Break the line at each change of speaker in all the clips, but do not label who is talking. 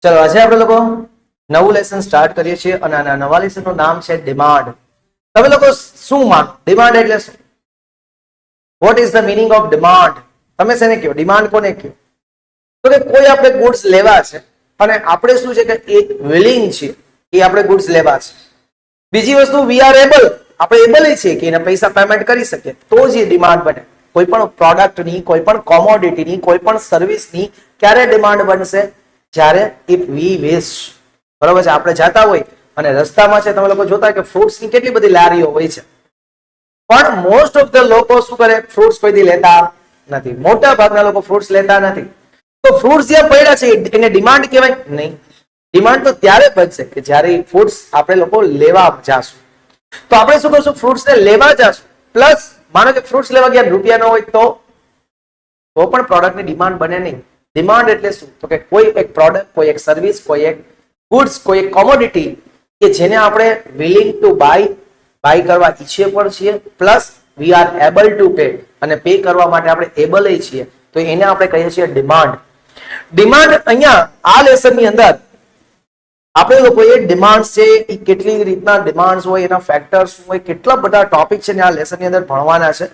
ચલો આજે આપણે લોકો નવું લેસન સ્ટાર્ટ કરીએ છીએ અને આના નવા લેસનનું નામ છે ડિમાન્ડ. તમે લોકો શું માનો ડિમાન્ડ એટલે શું? What is the meaning of demand? તમે શેને કહો? ડિમાન્ડ કોને કહો? તો કે કોઈ આપણે ગુડ્સ લેવા છે અને આપણે શું છે કે એક વિલિંગ છીએ એ આપણે ગુડ્સ લેવા છે. બીજી વસ્તુ વી આર એબલ, આપણે એબલ છીએ કે એને પૈસા પેમેન્ટ કરી શકીએ તો જ એ ડિમાન્ડ બને. કોઈ પણ પ્રોડક્ટની, કોઈ પણ કોમોડિટીની, કોઈ પણ સર્વિસની ક્યારે ડિમાન્ડ બનશે? જ્યારે ઇફ વી વિશ. બરોબર છે? આપણે જાતા હોય અને રસ્તામાં છે તમે લોકો જોતા કે ફ્રૂટ્સની કેટલી બધી લારીઓ હોય છે, પણ મોસ્ટ ઓફ ધ લોકો શું કરે? ફ્રૂટ્સ કોઈથી લેતા નથી. મોટા ભાગના લોકો ફ્રૂટ્સ લેતા નથી. તો ફ્રૂટ્સ જ્યાં પડ્યા છે એને ડિમાન્ડ કહેવાય નહીં. ડિમાન્ડ તો ત્યારે બનશે કે જ્યારે ફ્રૂટ્સ આપણે લોકો લેવા જાશું. તો આપણે શું કરશું? ફ્રૂટ્સ ને લેવા જાશું, પ્લસ માનો કે ફ્રૂટ્સ લેવા ગયા રૂપિયા ન હોય તો પણ પ્રોડક્ટની ડિમાન્ડ બને નહીં. ડિમાન્ડ એટલે શું? તો કે કોઈ એક પ્રોડક્ટ, કોઈ એક સર્વિસ, કોઈ એક ગુડ્સ, કોઈ એક કોમોડિટી કે જેને આપણે વિલિંગ ટુ બાય કરવા ઈચ્છીએ પણ છીએ, plus we are able to pay, અને પે કરવા માટે આપણે એબલ છીએ, તો એને આપણે કહીએ છીએ ડિમાન્ડ. ડિમાન્ડ અહીંયા આ લેસનની અંદર આપણે લોકોએ ડિમાન્ડ છે એ કેટલી રીતના ડિમાન્ડ હોય, એના ફેક્ટર શું હોય, કેટલા બધા ટોપિક છે ને આ લેસનની અંદર ભણવાના છે.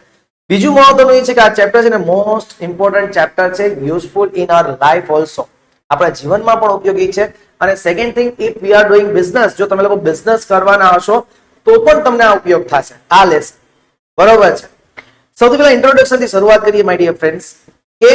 બીજું મહત્વનું એ છે કે આ ચેપ્ટર છે ને મોસ્ટ ઇમ્પોર્ટન્ટ ચેપ્ટર છે, useful in our life also, આપણા જીવનમાં પણ ઉપયોગી છે. અને second thing, if we are doing business, જો તમે લોકો બિઝનેસ કરવાના હશો તો પણ તમને આ ઉપયોગ થશે આ લેસન. બરોબર છે? સૌથી પહેલા ઇન્ટ્રોડક્શન થી શરૂઆત કરીએ માય ડિયર ફ્રેન્ડ્સ કે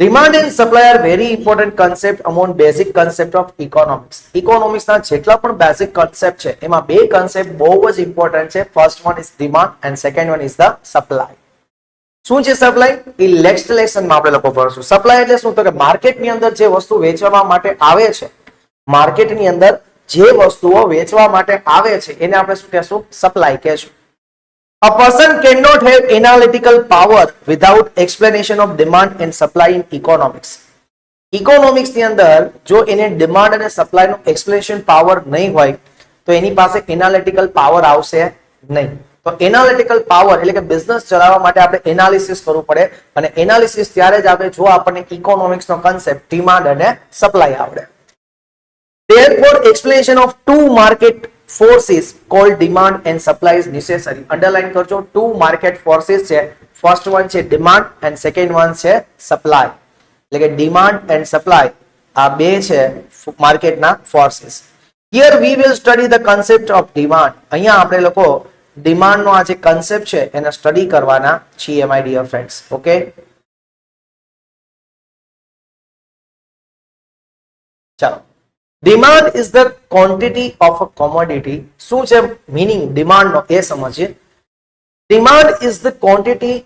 demand and supply are very important concept among basic concept of economics. Economics ના જેટલા પણ બેઝિક કન્સેપ્ટ છે એમાં બે કન્સેપ્ટ બહુ જ ઇમ્પોર્ટન્ટ છે. First one is demand and second one is the supply. શું છે સપ્લાય? એ નેક્સ્ટ લેસનમાં આપણે લોકો ભણશું. સપ્લાય એટલે શું? તો કે માર્કેટની અંદર જે વસ્તુ વેચવા માટે આવે છે, માર્કેટની અંદર જે વસ્તુઓ વેચવા માટે આવે છે એને આપણે શું કહેશું? સપ્લાય કહેશું. A person cannot have analytical power without explanation of demand and supply in economics. Economics ની અંદર જો એને ડિમાન્ડ અને સપ્લાય નો એક્સપ્લેનેશન પાવર નહીં હોય તો એની પાસે એનાલિટિકલ પાવર આવશે નહીં. તો એનાલિટિકલ પાવર એટલે કે બિઝનેસ ચલાવવા માટે આપણે એનાલિસિસ કરવું પડે, અને એનાલિસિસ ત્યારે જ આવે જો આપણને ઇકોનોમિક્સ નો કન્સેપ્ટ ડિમાન્ડ અને સપ્લાય આવડે. Therefore, explanation of two market forces called demand and supply is necessary. Underline કરજો, two market forces છે. ફર્સ્ટ વન છે ડિમાન્ડ એન્ડ સેકન્ડ વન છે સપ્લાય. એટલે કે ડિમાન્ડ એન્ડ સપ્લાય આ બે છે માર્કેટના ફોર્सेस. Here we will study the concept of demand. અહીંયા આપણે લોકો ડિમાન્ડ નો આ જે કન્સેપ્ટ છે એને સ્ટડી કરવાના છીએ માય ડિયર ફ્રેન્ડ્સ. ઓકે, ચાલો. Demand is the quantity of a commodity. શું છે મીનિંગ ડિમાન્ડ નો એ સમજીએ. Demand is the quantity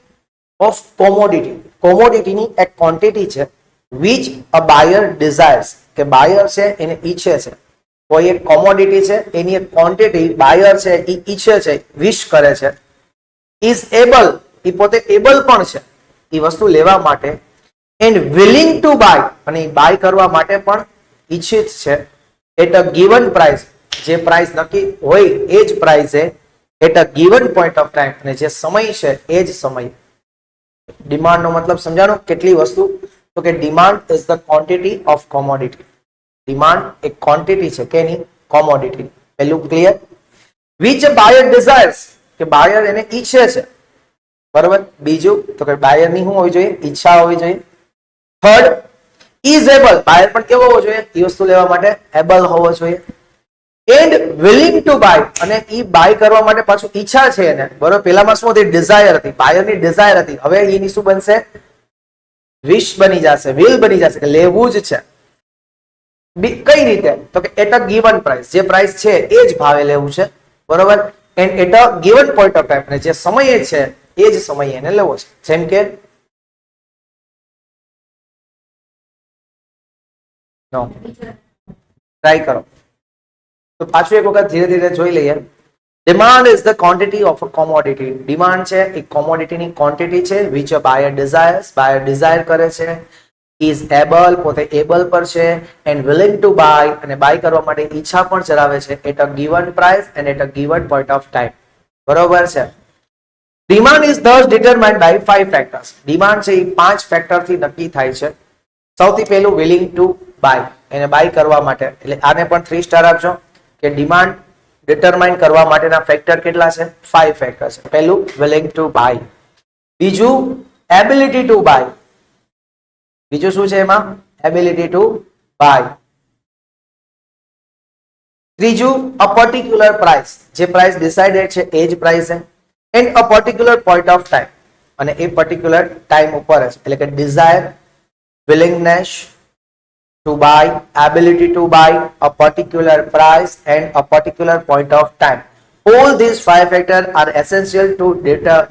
of commodity. કોમોડિટીની એક ક્વોન્ટિટી છે which a buyer desires, કે બાયર છે એને ઈચ્છે છે. કોઈ એક કોમોડિટી છે એની એક ક્વોન્ટિટી બાયર છે એ ઈચ્છે છે, વિશ કરે છે. ઇઝ એબલ, એ પોતે એબલ પણ છે એ વસ્તુ લેવા માટે, એન્ડ વિલિંગ ટુ બાય, અને એ બાય કરવા માટે પણ ઈચ્છિત છે. એટ અ ગિવન પ્રાઇસ, જે પ્રાઇસ નક્કી હોય એ જ પ્રાઇસે, at a given point of time, અને જે સમય છે એ જ સમય. ડિમાન્ડ નો મતલબ સમજાણો કેટલી વસ્તુ? તો કે demand is the quantity of commodity. Demand એક ક્વોન્ટિટી છે કેની? કોમોડિટી. પહેલું ક્લિયર. વિચ બાયર ડિઝાયર્સ, કે બાયર એને ઈચ્છે છે. બરોબર. બીજું તો કે બાયર ની શું હોવી જોઈએ? ઈચ્છા હોવી જોઈએ. થર્ડ, ઇઝ એબલ, બાયર પણ કેવો હોવો જોઈએ? એ વસ્તુ લેવા માટે એબલ હોવો જોઈએ. એન્ડ વિલિંગ ટુ બાય, અને ઈ બાય કરવા માટે પાછું ઈચ્છા છે એને. બરોબર. પેલામાં શું હતી? ડિઝાયર હતી, બાયરની ડિઝાયર હતી. હવે એની શું બનશે? વિશ બની જશે, વિલ બની જશે કે લેવું જ છે. કઈ રીતે? તો કે એટ અ ગિવન પ્રાઇસ, જે પ્રાઇસ છે એ જ ભાવે લેવું છે. બરોબર. And at a given point of time, અને જે સમયે છે એ જ સમયે એને લેવો છે. જેમ કે ટ્રાય કરો તો પાછું એક વખત ધીરે ધીરે જોઈ લઈએ. Demand is the quantity of a commodity. Demand છે એ કોમોડિટીની ક્વોન્ટિટી છે which a buyer desires, buyer desire કરે છે. ઇઝ એબલ, પોતે એબલ પર છે. એન્ડ વિલિંગ ટુ બાય, અને બાય કરવા માટે ઈચ્છા પણ ધરાવે છે. At a given price and at a given point of time. બરોબર છે? Demand is thus determined by 5 factors. Demand છે એ 5 ફેક્ટર થી નક્કી થાય છે. સૌથી પહેલું વિલિંગ ટુ બાય, એને બાય કરવા માટે, એટલે આને પણ 3 સ્ટાર આપજો કે ડિમાન્ડ ડિટરમાઇન કરવા માટેના ફેક્ટર કેટલા છે? 5 ફેક્ટર છે. પહેલું વિલિંગ ટુ બાય, બીજું એબિલિટી ટુ બાય, બીજું શું છે એમાં? એબિલિટી ટુ બાય, ત્રીજું અ પર્ટિક્યુલર પ્રાઇસ, જે પ્રાઇસ ડિસાઇડેડ છે એ જ પ્રાઇસ છે, and a particular point of time, અને એ પર્ટિક્યુલર ટાઈમ ઉપર જ, એટલે કે desire, willingness to buy, ability to buy, a particular price and a particular point of time. All these 5 factors are essential to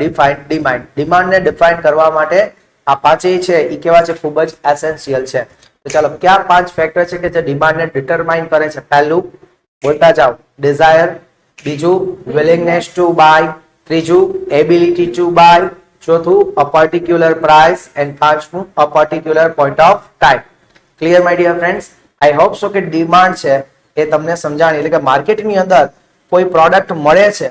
define demand. Demand ને define કરવા માટે આ પાંચેય છે એ કેવા છે? ખૂબ જ એસેન્શિયલ છે. તો ચાલો, કયા 5 ફેક્ટર છે કે જે ડિમાન્ડ ને ડિટરમાઇન કરે છે? પહેલું બોલતા જાઓ, ડિઝાયર, બીજું વિલિંગનેસ ટુ બાય, ત્રીજું એબિલિટી ટુ બાય, ચોથું અ પર્ટિક્યુલર પ્રાઇસ, એન્ડ પાંચમું a particular point of time. Clear my dear friends? I hope so કે ડિમાન્ડ છે એ તમને સમજાણી, એટલે કે માર્કેટની અંદર કોઈ પ્રોડક્ટ મળે છે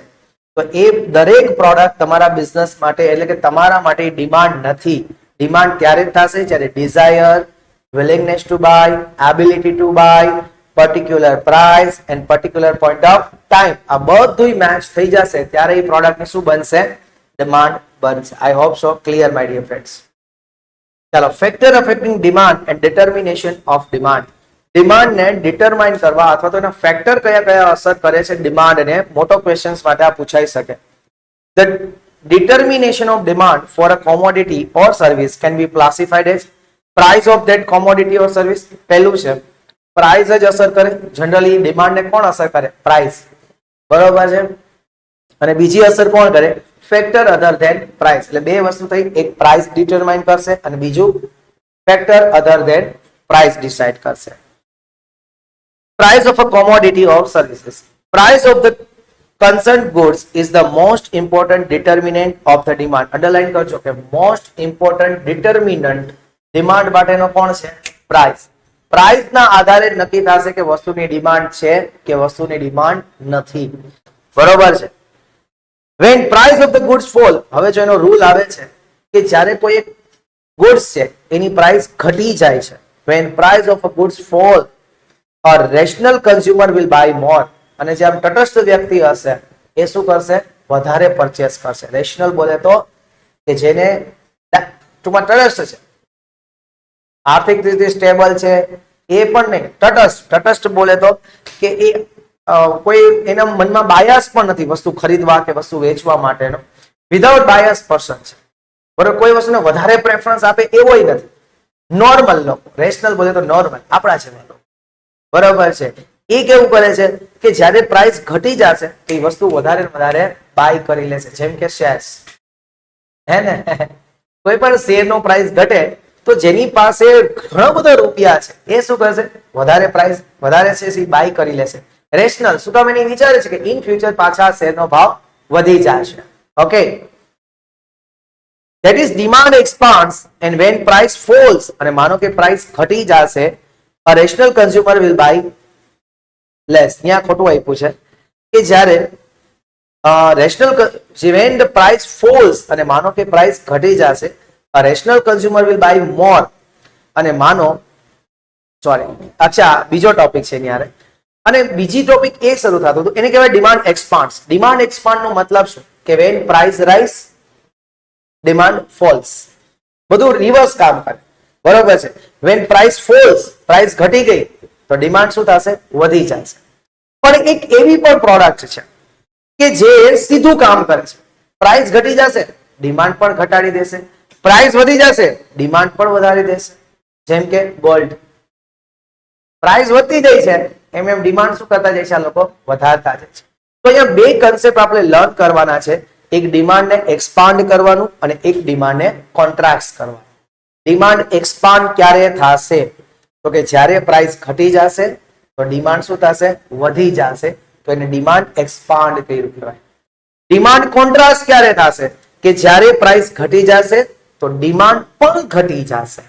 તો એ દરેક પ્રોડક્ટ તમારા બિઝનેસ માટે, એટલે કે તમારા માટે ડિમાન્ડ નથી. ડિમાન્ડ ત્યારે જ થશે જ્યારે desire, willingness to buy, ability to buy, particular price and particular point of time, આ બધું મેચ થઈ જશે ત્યારે એ પ્રોડક્ટની શું બનશે? ડિમાન્ડ બનશે. I hope so clear my dear friends. ચાલો, factor affecting demand and determination of demand. ડિમાન્ડને ડિટરમાઇન કરવા અથવા તો એના ફેક્ટર કયા કયા અસર કરે છે ડિમાન્ડને, મોટો ક્વેશ્ચન્સ માટે આ પૂછાઈ શકે. The determination of demand for a commodity or service can be classified as price of that commodity or service. પહેલું છે પ્રાઇસ જ અસર કરે. જનરલી ડિમાન્ડને કોણ અસર કરે? પ્રાઇસ, બરોબર છે. અને બીજી અસર કોણ કરે? Factor other than price. એટલે બે વસ્તુ થઈ, એક પ્રાઇસ ડિટરમાઇન કરશે અને બીજું factor other than price decide કરશે. Price of a commodity or services. Price of the concerned goods is the most important determinant of the demand. Underline કરજો કે most important determinant demand માટેનો કોણ છે? Price. Price ના આધારે નક્કી થશે કે વસ્તુની ડિમાન્ડ છે કે વસ્તુની ડિમાન્ડ નથી. બરોબર છે. When price of the goods fall, હવે જો એનો રૂલ આવે છે કે જ્યારે કોઈ એક ગુડ્સ છે એની પ્રાઇસ ઘટી જાય છે, when price of a goods fall, a rational consumer will buy more. અને જે આમ તટસ્થ વ્યક્તિ હશે એ શું કરશે? વધારે પરચેસ કરશે. રેશનલ બોલે તો કે જેને ટૂંકમાં તટસ્થ છે, આર્થિક રીતે સ્ટેબલ છે, એ પણ નહીં, તટસ્થ બોલે તો કે એ કોઈ એના મનમાં બાયસ પણ નથી વસ્તુ ખરીદવા કે વસ્તુ વેચવા માટેનો, વિધાઉટ બાયસ પર્સન છે. બરોબર, કોઈ વસ્તુને વધારે પ્રેફરન્સ આપે એવોય નથી. નોર્મલ લોકો, રેશનલ બોલે તો નોર્મલ, આપણા જેવા લોકો, બરોબર છે. એ કેવું કરે છે કે જ્યારે પ્રાઇસ ઘટી જશે તો એ વસ્તુ વધારે વધારે બાય કરી લેશે. જેમ કે શેર્સ, હે ને, કોઈ પણ શેરનો પ્રાઇસ ઘટે તો જેની પાસે ઘણા બધા રૂપિયા છે એ શું કરશે? વધારે પ્રાઇસ વધારે છે એ બાય કરી લેશે. રેશનલ શું કામ? એને વિચારે છે કે ઇન ફ્યુચર પાછા શેરનો ભાવ વધી જશે. Okay, that is demand expands and when price falls, અને માનો કે પ્રાઇસ ઘટી જશે, a rational consumer will buy less. ત્યાં ખોટું આપ્યું છે કે જ્યારે when the price falls, અને માનો કે પ્રાઇસ ઘટી જશે, a rational consumer will buy more. અને માનો અચ્છા, બીજો ટોપિક છે ન્યારે, અને બીજી ટોપિક એ શરૂ થતો હતો એને કહેવાય ડિમાન્ડ એક્સપાન્ડ્સ. ડિમાન્ડ એક્સપાન્ડ નો મતલબ શું? કે when price rise, demand false. બધું રિવર્સ કામ કરે. બરોબર છે. when price falls, પ્રાઇસ ઘટી ગઈ તો ડિમાન્ડ શું થશે? વધી જશે. પણ એક એવી પણ પ્રોડક્ટ છે કે જે સીધું કામ કરે છે. પ્રાઇસ ઘટી જશે, ડિમાન્ડ પણ ઘટાડી દેશે, પ્રાઇસ વધી જશે, ડિમાન્ડ પણ વધારી દેશે. જેમ કે ગોલ્ડ, પ્રાઇસ વધતી જાય છે એમ એમ ડિમાન્ડ શું કરતા જાય છે? આ લોકો વધારતા જાય છે. તો અહીંયા બે કન્સેપ્ટ આપણે લર્ન કરવાના છે. એક ડિમાન્ડને એક્સપાન્ડ કરવાનું અને એક ડિમાન્ડને કોન્ટ્રાક્ટ કરવાનું. ડિમાન્ડ એક્સપાન્ડ ક્યારે થશે? તો કે જ્યારે પ્રાઇસ ઘટી જશે તો ડિમાન્ડ શું થશે? વધી જશે. તો એને ડિમાન્ડ એક્સપાન્ડ કર્યું કહેવાય. ડિમાન્ડ કોન્ટ્રાસ્ટ ક્યારે થશે? કે જ્યારે પ્રાઇસ ઘટી જશે તો ડિમાન્ડ પણ ઘટી જશે.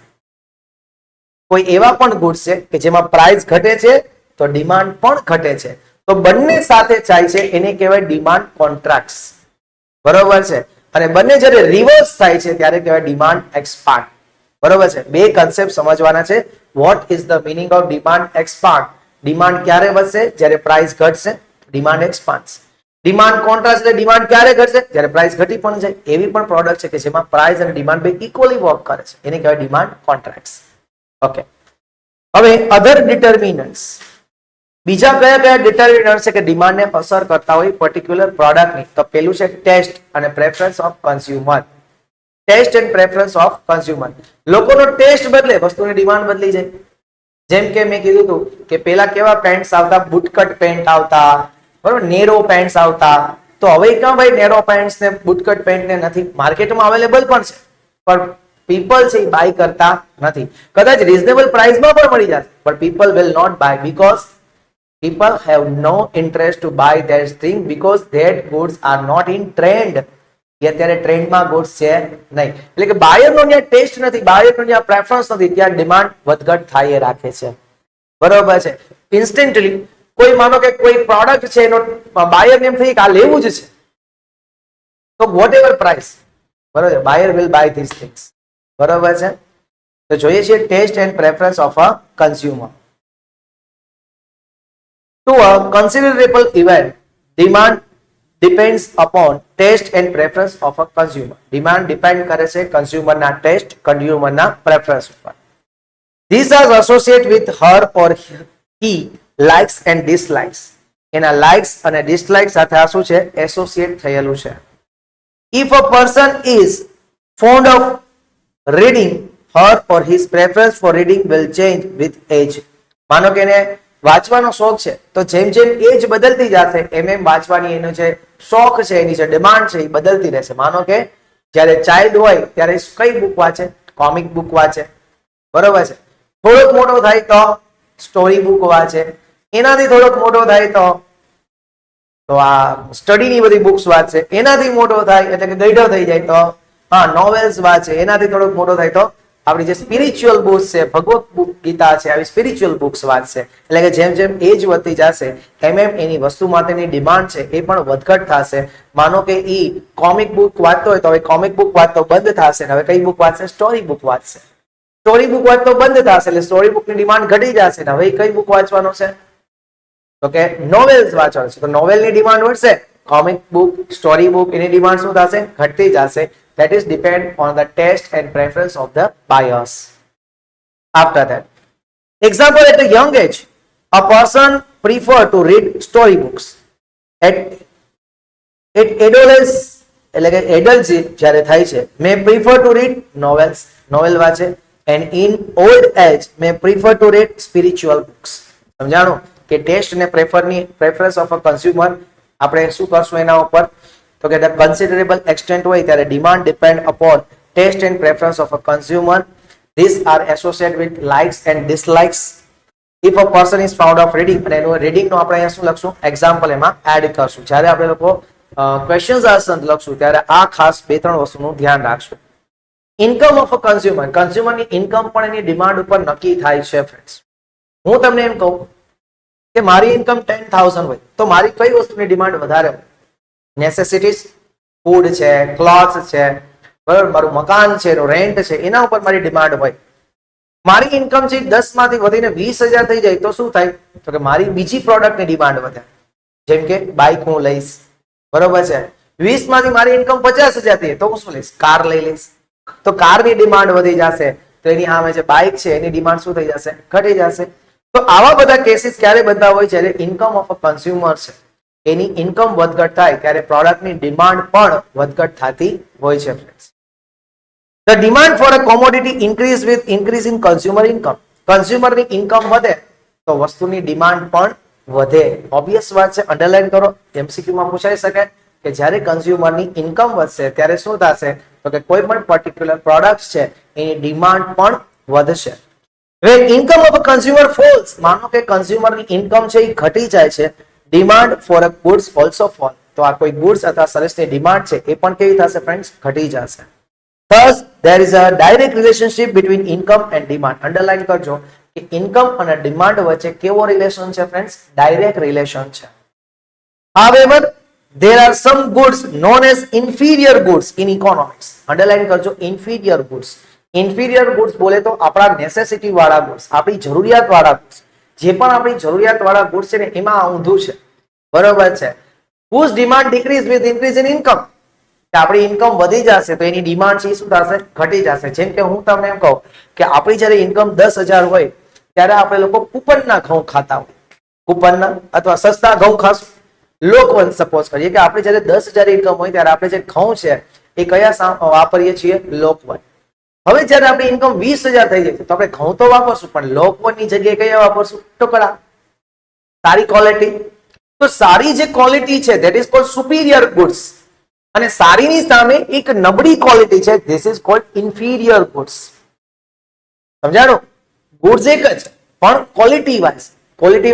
કોઈ એવા પણ ગુડ્સ છે કે જેમાં પ્રાઇસ ઘટે છે તો ડિમાન્ડ પણ ઘટે છે, તો બંને સાથે જાય છે એને કહેવાય ડિમાન્ડ કોન્ટ્રાક્ટ્સ. બરોબર છે. અને બંને જ્યારે રિવર્સ થાય છે ત્યારે કહેવાય ડિમાન્ડ એક્સપાન્ડ. બરોબર છે? બે કન્સેપ્ટ સમજવાના છે. What is the meaning of demand expand? Demand ક્યારે વધશે? જ્યારે પ્રાઇસ ઘટશે, ડિમાન્ડ એક્સપાન્ડ. ડિમાન્ડ કોન્ટ્રાસ્ટ એટલે ડિમાન્ડ ક્યારે ઘટશે? જ્યારે પ્રાઇસ ઘટી પણ જાય. એવી પણ પ્રોડક્ટ છે કે જેમાં પ્રાઇસ અને ડિમાન્ડ બે ઇક્વલી વર્ક કરે છે, એને કહેવાય ડિમાન્ડ કોન્ટ્રાક્ટ. ઓકે, હવે અધર ડિટર્મિનન્ટ્સ. બીજા કયા કયા ડિટર્મિનન્ટ છે કે ડિમાન્ડને અસર કરતા હોય પર્ટિક્યુલર પ્રોડક્ટની? તો પેલું છે ટેસ્ટ અને preference of consumer. Taste and preference of consumer. લોકોનો ટેસ્ટ બદલે વસ્તુની ડિમાન્ડ બદલી જાય. જેમ કે મેં કીધું હતું કે પેલા કેવા પેન્ટ્સ આવતા, બુટકટ પેન્ટ આવતા, બરોબર, નેરો પેન્ટ્સ આવતા. તો હવે ક્યાં ભાઈ નેરો પેન્ટ્સ ને બુટકટ પેન્ટ ને નથી, માર્કેટમાં અવેલેબલ પણ છે, પણ પીપલ છે એ બાય કરતા નથી. કદાચ રીઝનેબલ પ્રાઇસમાં પણ મળી જશે, પણ people will not buy because people have no interest to buy that thing because that goods are not in trend. અત્યારે ટ્રેન્ડમાં ગુડ્સ છે નહીં, એટલે કે બાયરનો ત્યાં ટેસ્ટ નથી, બાયરનો ત્યાં પ્રેફરન્સ નથી, ત્યાં ડિમાન્ડ વધઘટ થાય એ રાખે છે. બરોબર છે? ઇન્સ્ટન્ટલી કોઈ માનો કે કોઈ પ્રોડક્ટ છે, એનો બાયર એમ થઈ કે આ લેવું જ છે, તો વોટ એવર પ્રાઇસ, બરોબર, buyer will buy this things. બરોબર છે? તો જોઈએ છીએ taste and preference of a consumer. To a considerable event, demand depends upon taste and preference of a consumer. Demand depend કરે છે consumer ના taste, consumer ના preference ઉપર. These are associated with her or he likes and dislikes. એના likes અને dislikes સાથે આ શું છે? એસોસિએટ થયેલું છે. If a person is fond of reading, her or his preference for reading will change with age. માનો કે એને વાંચવાનો શોખ છે, તો જેમ જેમ એજ બદલતી જશે એમ એમ વાંચવાની એનો જે શોખ છે, એની જે ડિમાન્ડ છે એ બદલતી રહેશે. માનો કે જ્યારે ચાઇલ્ડ હોય ત્યારે કઈ બુક વાંચે? કોમિક બુક વાંચે. બરોબર છે? થોડોક મોટો થાય તો સ્ટોરી બુક વાંચે. એનાથી થોડોક મોટો થાય તો આ સ્ટડીની બધી બુક્સ વાંચે. એનાથી મોટો થાય એટલે કે ગઈઢો થઈ જાય તો નોવેલ્સ વાંચે. એનાથી થોડોક મોટો થાય તો આપણી જે સ્પિરિચ્યુઅલ બુક્સ છે, ભગવત ગીતા છે, આવી સ્પિરિચ્યુઅલ બુક્સ વાંચશે. એટલે કે જેમ જેમ એજ વધતી જશે એમ એમ એની વસ્તુ માટેની ડિમાન્ડ છે એ પણ વધઘટ થશે. માનો કે ઈ કોમિક બુક વાંચતો હોય તો હવે કોમિક બુક વાંચતો બંધ થશે, હવે કઈ બુક વાંચશે? સ્ટોરી બુક વાંચશે. સ્ટોરી બુક વાંચતો બંધ થશે એટલે સ્ટોરી બુકની ડિમાન્ડ ઘટી જશે ને હવે કઈ બુક વાંચવાનો છે? તો કે નોવેલ્સ વાંચવાનો છે. તો નોવેલની ડિમાન્ડ વધશે, કોમિક બુક, સ્ટોરી બુક, એની ડિમાન્ડ શું થશે? ઘટતી જશે. That is depend on the taste and preference of the buyers. After that, example, at a young age, a person prefer to read story books. At adolescence, એટલે કે adult જ્યારે થાય છે, may prefer to read novels, novel વાંચે, and in old age may prefer to read spiritual books. સમજાણું કે test અને preference of a consumer આપણે શું કરશું એના ઉપર? તો કે the considerable extent હોય ત્યારે demand depend upon taste and preference of a consumer. These are associated with likes and dislikes. If a person is fond of reading, અને એનું રીડિંગ નો આપણે અહીંયા શું લખશું? એક્ઝામ્પલ એમાં એડ કરશું. જ્યારે આપણે લોકો ક્વેશ્ચન્સ આન્સર લખશું ત્યારે આ ખાસ બે ત્રણ વસ્તુનું ધ્યાન રાખશું. Income of a consumer. કન્ઝ્યુમરની ઇન્કમ પણ એની ડિમાન્ડ ઉપર નક્કી થાય છે ફ્રેન્ડ્સ. હું તમને એમ કહું કે મારી ઇન્કમ 10,000 હોય તો મારી કઈ વસ્તુની ડિમાન્ડ વધારે હોય? નેસેસિટીઝ, ફૂડ છે, ક્લોથ્સ છે, બરાબર, મારું મકાન છે, એનું રેન્ટ છે, એના ઉપર મારી ડિમાન્ડ હોય. મારી ઇન્કમ છે 10 માંથી વધીને 20,000 થઈ જાય તો શું થાય? તો કે મારી બીજી પ્રોડક્ટની ડિમાન્ડ વધે. જેમ કે બાઇક હું લઈશ, બરોબર છે, 20 માંથી મારી ઇન્કમ 50,000 થઈ તો હું શું લઈશ? કાર લઈ લઈશ. તો કારની ડિમાન્ડ વધી જશે તો એની સામે જે બાઇક છે એની ડિમાન્ડ શું થઈ જશે? ઘટી જશે. તો આવા બધા કેસીસ ક્યારે બનતા હોય? જ્યારે ઇન્કમ ઓફ અ કન્ઝ્યુમર છે એની ઇન્કમ વધઘટ થાય ત્યારે પ્રોડક્ટની ડિમાન્ડ પણ વધઘટ થતી હોય છે friends. The demand for a commodity increase with increase in consumer income. કન્ઝ્યુમરની ઇન્કમ વધે તો વસ્તુની ડિમાન્ડ પણ વધે. ઓબ્વિયસ વાત છે, અંડરલાઈન કરો. MCQ માં પૂછાઈ શકે કે જ્યારે કન્ઝ્યુમરની ઇન્કમ વધશે ત્યારે શું થશે? તો કે કોઈ પણ પર્ટિક્યુલર પ્રોડક્ટ છે એની ડિમાન્ડ પણ વધશે. When income of a consumer falls, માનો કે કન્ઝ્યુમરની ઇન્કમ છે એ ઘટી જાય છે, demand for a goods also fall. તો આ કોઈ ગુડ્સ અથવા સર્વિસની ડિમાન્ડ છે એ પણ કેવી થશે ફ્રેન્ડ્સ? ઘટી જશે. Thus, there is a direct relationship between income and demand. Underline કરજો કે ઇન્કમ અને ડિમાન્ડ વચ્ચે કેવો રિલેશન છે ફ્રેન્ડ્સ? ડાયરેક્ટ રિલેશન છે. However, there are some goods known as inferior goods in economics. Underline કરજો, inferior goods. inferior goods બોલે તો આપણા નેસેસિટી વાળા goods, આપણી જરૂરિયાત વાળા goods. જે પણ આપણી જરૂરિયાત વાળા goods છે ને એમાં આ ઊંધું છે, બરોબર છે. whose demand decrease with increase in income. કે આપણી ઇન્કમ વધી જશે તો એની ડિમાન્ડ છે શું થશે? ઘટી જશે. જેમ કે હું તમને એમ કહું કે આપણી જ્યારે ઇન્કમ 10,000 હોય ત્યારે આપણે લોકો કૂપનના ઘઉં ખાતા હોય, કૂપનના અથવા સસ્તા ઘઉં ખાશું. લોકવન સપોઝ કરીએ કે આપણે જ્યારે 10,000 ઇન્કમ હોય ત્યારે આપણે જે ઘઉં છે એ કયા વાપરીએ છીએ? લોકવન. હવે જ્યારે આપણી ઇન્કમ 20,000 થઈ જાય તો આપણે ઘઉં તો વાપરશું પણ લોકવનની જગ્યાએ કયા વાપરશું? ટુકડા. સારી ક્વોલિટી. તો સારી જે ક્વોલિટી છે that is called superior goods, અને સારીની સામે એક નબળી ક્વોલિટી છે, this is called inferior goods. સમજાણું? ગુડ્સ એક જ પણ ક્વોલિટી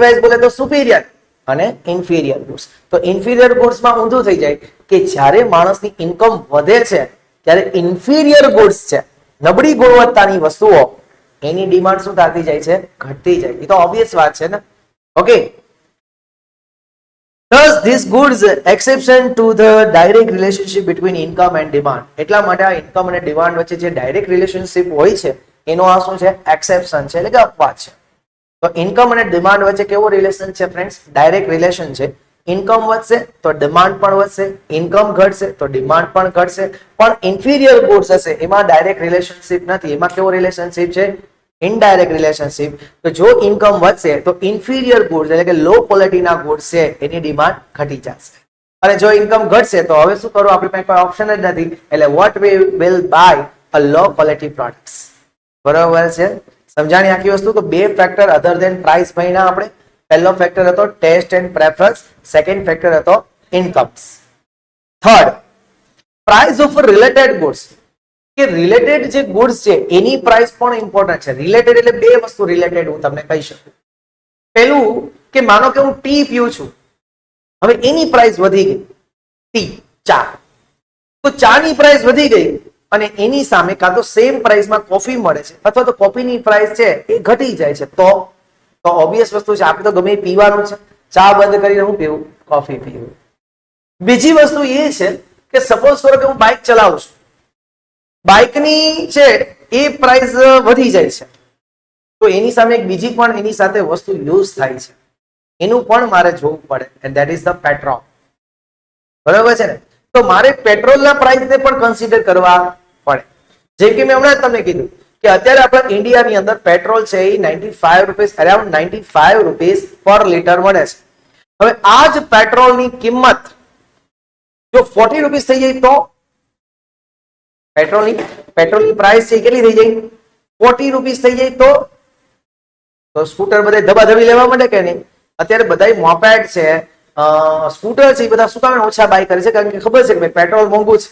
વાઇઝ બોલે તો સુપીરિયર અને ઇન્ફિરિયર ગુડ્સ. તો ઇન્ફિરિયર ગુડ્સમાં ઊંધું થઈ જાય કે જ્યારે માણસની ઇન્કમ વધે છે ત્યારે ઇન્ફિરિયર ગુડ્સ છે, નબળી ગુણવત્તાની વસ્તુઓ, એની ડિમાન્ડ શું થતી જાય છે? ઘટતી જાય. એ તો ઓબ્વિયસ વાત છે ને. Okay. Thus, this goods exception to the direct relationship between income and demand. એટલા માટે આ ઇન્કમ અને ડિમાન્ડ વચ્ચે જે ડાયરેક્ટ રિલેશનશિપ હોય છે એનો આ શું છે? એક્સેપ્શન છે, એટલે કે અપવાદ છે. તો ઇન્કમ અને ડિમાન્ડ વચ્ચે કેવો રિલેશન છે ફ્રેન્ડ્સ? ડાયરેક્ટ રિલેશન છે. ઇન્કમ વધશે તો ડિમાન્ડ પણ વધશે, ઇન્કમ ઘટશે તો ડિમાન્ડ પણ ઘટશે. પણ ઇન્ફિરિયર ગુડ્સ હશે એમાં ડાયરેક્ટ રિલેશનશિપ નથી. એમાં કેવો રિલેશનશિપ છે? Indirect relationship. તો જો ઇન્કમ વધશે તો ઇન્ફિરિયર ગુડ્સ એટલે કે લો ક્વોલિટીના ગુડ્સ છે એની ડિમાન્ડ ઘટી જશે, અને જો ઇન્કમ ઘટશે તો હવે શું કરવું? આપણી પાસે કોઈ ઓપ્શન જ નથી. એટલે what we will buy a low quality products. બરોબર છે? સમજાણી આખી વસ્તુ? તો બે ફેક્ટર અધર ધેન પ્રાઇસ ભણ્યા આપણે. પહેલો ફેક્ટર હતો taste and preference, second factor હતો incomes. Third, price of related goods. કે રિલેટેડ જે ગુડ્સ છે એની પ્રાઇસ પણ ઇમ્પોર્ટન્ટ છે. રિલેટેડ એટલે બે વસ્તુ રિલેટેડ હું તમને કહી શકું. પેલું કે માનો કે હું ટી પીઉં છું, હવે એની પ્રાઇસ વધી ગઈ, ટી, ચા. તો ચાની પ્રાઇસ વધી ગઈ અને એની સામે કાં તો સેમ પ્રાઇસમાં કોફી મળે છે અથવા તો કોફીની પ્રાઇસ છે એ ઘટી જાય છે, તો ઓબ્વિયસ વસ્તુ છે આપણે તો ગમે પીવાનું છે. ચા બંધ કરીને હું પીવું? કોફી પીવું. બીજી વસ્તુ એ છે કે સપોઝ કરો કે હું બાઇક ચલાવું છું, બાઇકની છે એ પ્રાઇસ વધી જાય છે તો એની સામે એક બીજી પણ એની સાથે વસ્તુ યુઝ થાય છે, એનું પણ મારે જોવું પડે, and that is the petrol. બરાબર છે ને? તો મારે પેટ્રોલના પ્રાઇસને પણ કન્સિડર કરવા પડે. જેમ કે મેં હમણાં તમને કીધું કે અત્યારે આપણા ઇન્ડિયાની અંદર પેટ્રોલ છે એ 95 રૂપીસ, અરાઉન્ડ 95 રૂપીસ પર લીટર મળે છે. હવે આ જ પેટ્રોલની કિંમત જો 40 રૂપીસ થઈ જાય તો પેટ્રોલની પ્રાઇસ છે કેટલી થઈ જાય? 40 રૂપીસ થઈ જાય તો સ્કૂટર બધા ધબાધબી લેવા માંડે કે નહીં? અત્યારે બધા મોપેડ છે, સ્કૂટર છે, એ બધા શું કામ ઓછા બાય કરે છે? કારણ કે ખબર છે કે ભાઈ પેટ્રોલ મોંઘું છે.